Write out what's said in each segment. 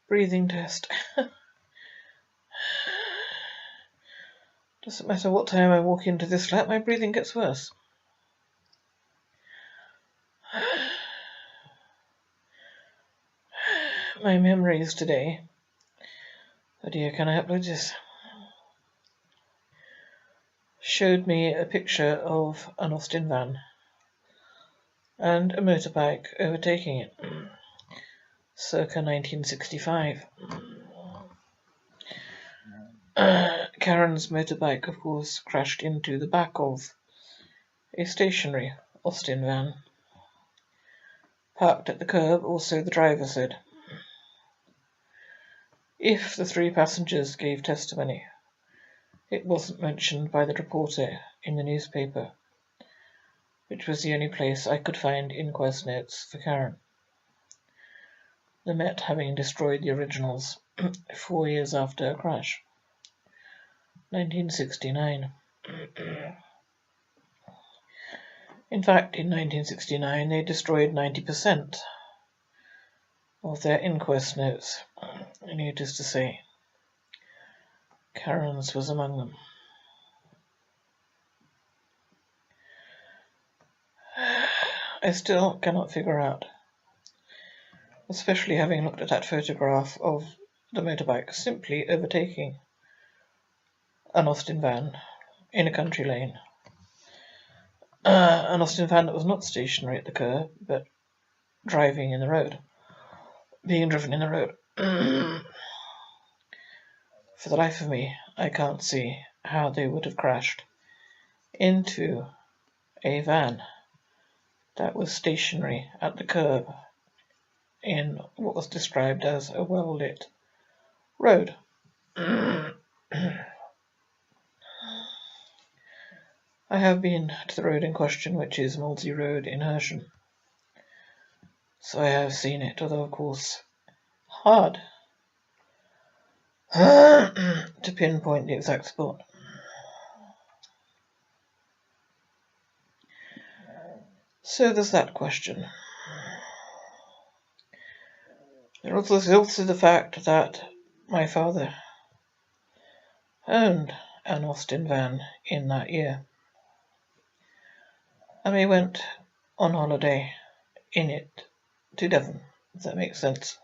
Breathing test. Doesn't matter what time I walk into this flat, my breathing gets worse. My memories today. Oh dear, can I upload this? Showed me a picture of an Austin van and a motorbike overtaking it, circa 1965. Karen's motorbike, of course, crashed into the back of a stationary Austin van, parked at the curb, also the driver said. If the 3 passengers gave testimony, it wasn't mentioned by the reporter in the newspaper, which was the only place I could find inquest notes for Karen, the Met having destroyed the originals 4 years after a crash. 1969. In fact, in 1969 they destroyed 90% of their inquest notes, needless to say. Karen's was among them. I still cannot figure out, especially having looked at that photograph of the motorbike simply overtaking an Austin van in a country lane. An Austin van that was not stationary at the curb, but driving in the road, being driven in the road. For the life of me, I can't see how they would have crashed into a van that was stationary at the curb in what was described as a well-lit road. I have been to the road in question, which is Molesey Road in Hersham, so I have seen it, although of course hard to pinpoint the exact spot. So there's that question. There was also the fact that my father owned an Austin van in that year, and we went on holiday in it to Devon, if that makes sense.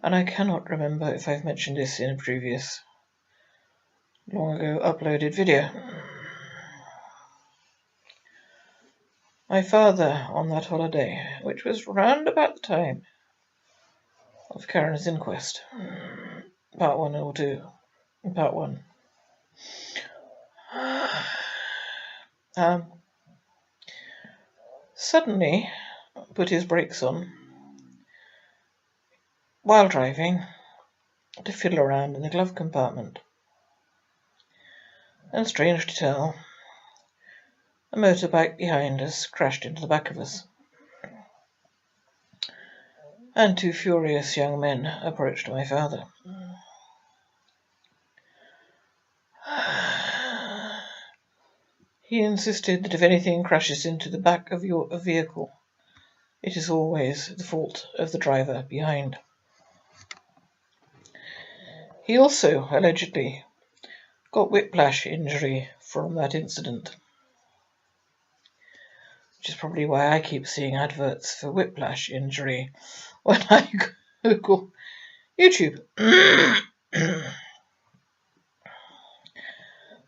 And I cannot remember if I've mentioned this in a previous long ago uploaded video. My father on that holiday, which was round about the time of Karen's inquest, part 1 or 2, part 1, suddenly put his brakes on while driving to fiddle around in the glove compartment. And strange to tell, a motorbike behind us crashed into the back of us, and 2 furious young men approached my father. He insisted that if anything crashes into the back of your vehicle, it is always the fault of the driver behind. He also allegedly got whiplash injury from that incident, which is probably why I keep seeing adverts for whiplash injury when I Google YouTube.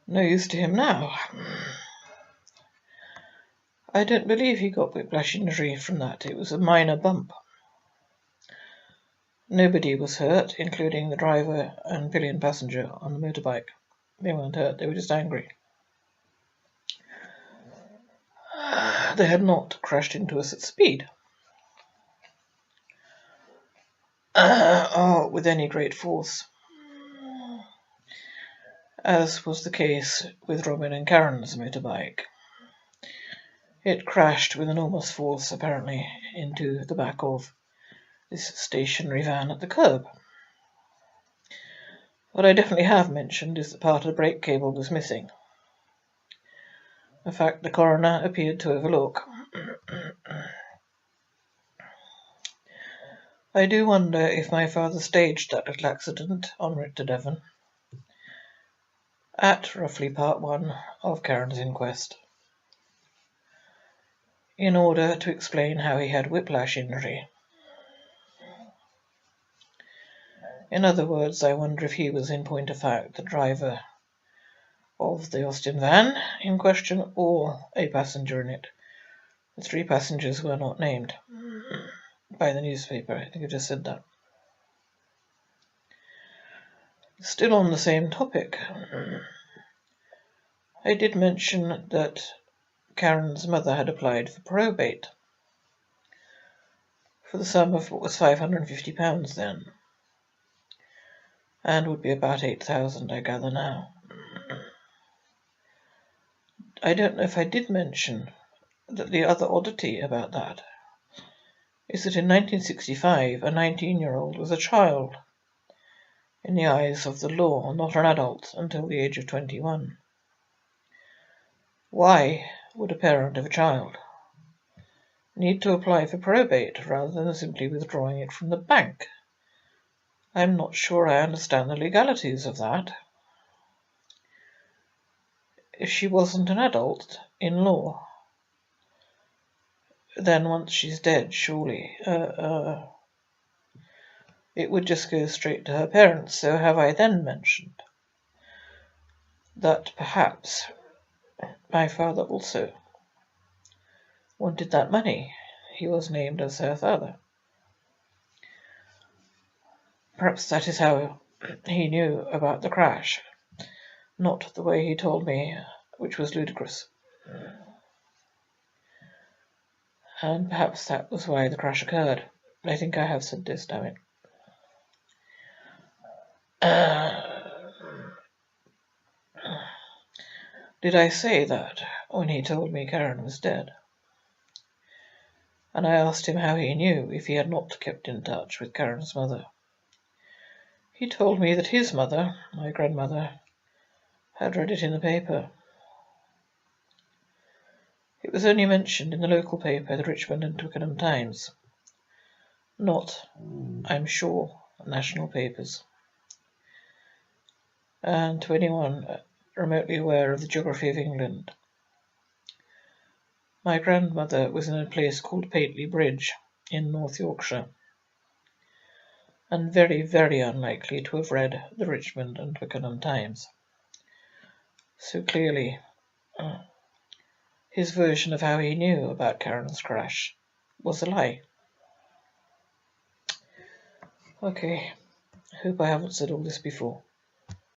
No use to him now. I don't believe he got whiplash injury from that. It was a minor bump. Nobody was hurt, including the driver and pillion passenger on the motorbike. They weren't hurt, they were just angry. They had not crashed into us at speed, or with any great force, as was the case with Robin and Karen's motorbike. It crashed with enormous force, apparently, into the back of this stationary van at the curb. What I definitely have mentioned is that part of the brake cable was missing, a fact the coroner appeared to overlook. I do wonder if my father staged that little accident en route to Devon. At roughly part 1 of Karen's inquest, in order to explain how he had whiplash injury. In other words, I wonder if he was, in point of fact, the driver of the Austin van in question, or a passenger in it. The 3 passengers were not named by the newspaper. I think it just said that. Still on the same topic, I did mention that Karen's mother had applied for probate for the sum of what was £550 then, and would be about £8,000, I gather now. I don't know if I did mention that the other oddity about that is that in 1965 a 19-year-old was a child in the eyes of the law, not an adult until the age of 21. Why would a parent of a child need to apply for probate rather than simply withdrawing it from the bank? I'm not sure I understand the legalities of that. If she wasn't an adult in law, then once she's dead, surely it would just go straight to her parents. So have I then mentioned that perhaps my father also wanted that money? He was named as her father. Perhaps that is how he knew about the crash, not the way he told me, which was ludicrous. And perhaps that was why the crash occurred. I think I have said this, damn it. Did I say that when he told me Karen was dead? And I asked him how he knew if he had not kept in touch with Karen's mother. He told me that his mother, my grandmother, had read it in the paper. It was only mentioned in the local paper, the Richmond and Twickenham Times, not, I'm sure, national papers. And to anyone remotely aware of the geography of England, my grandmother was in a place called Pateley Bridge in North Yorkshire, and very, very unlikely to have read the Richmond and Twickenham Times. So clearly, his version of how he knew about Karen's crash was a lie. Okay, hope I haven't said all this before.